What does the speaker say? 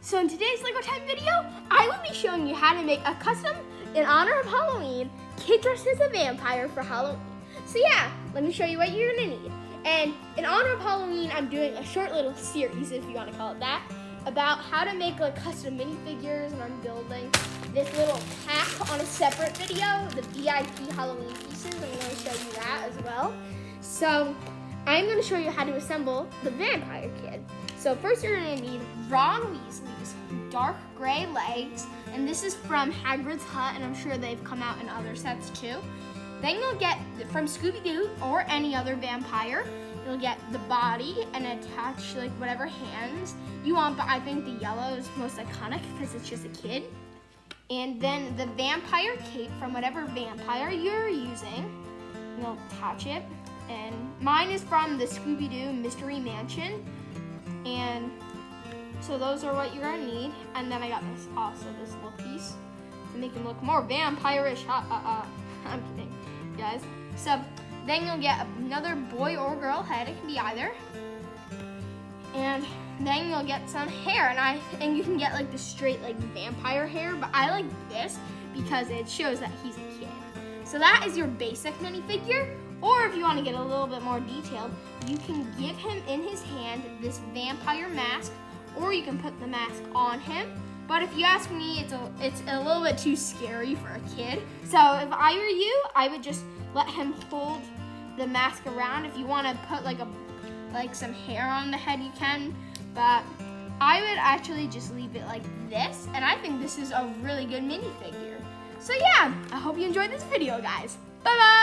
So in today's Lego Time video, I will be showing you how to make a custom, in honor of Halloween, kid dressed as a vampire for Halloween. So yeah, let me show you what you're gonna need. And in honor of Halloween, I'm doing a short little series, if you wanna call it that, about how to make like custom minifigures, and I'm building this little pack on a separate video, the VIP Halloween pieces. I'm gonna show you that as well. So I'm gonna show you how to assemble the vampire kid. So first you're gonna need Ron Weasley's dark gray legs, and this is from Hagrid's Hut, and I'm sure they've come out in other sets too. Then you'll get, from Scooby-Doo or any other vampire, you'll get the body and attach like whatever hands you want, but I think the yellow is most iconic because it's just a kid. And then the vampire cape from whatever vampire you're using, you'll attach it. And mine is from the Scooby-Doo Mystery Mansion. And so those are what you're gonna need. And then I got this little piece to make him look more vampire-ish. I'm kidding, guys. So then you'll get another boy or girl head. It can be either. And then you'll get some hair, and you can get like the straight like vampire hair, but I like this because it shows that he's a kid. So that is your basic minifigure. Or if you want to get a little bit more detailed, you can give him in his hand this vampire mask, or you can put the mask on him. But if you ask me, it's a little bit too scary for a kid. So if I were you, I would just let him hold the mask around. If you want to put like some hair on the head, you can. But I would actually just leave it like this, and I think this is a really good minifigure. So yeah, I hope you enjoyed this video, guys. Bye-bye!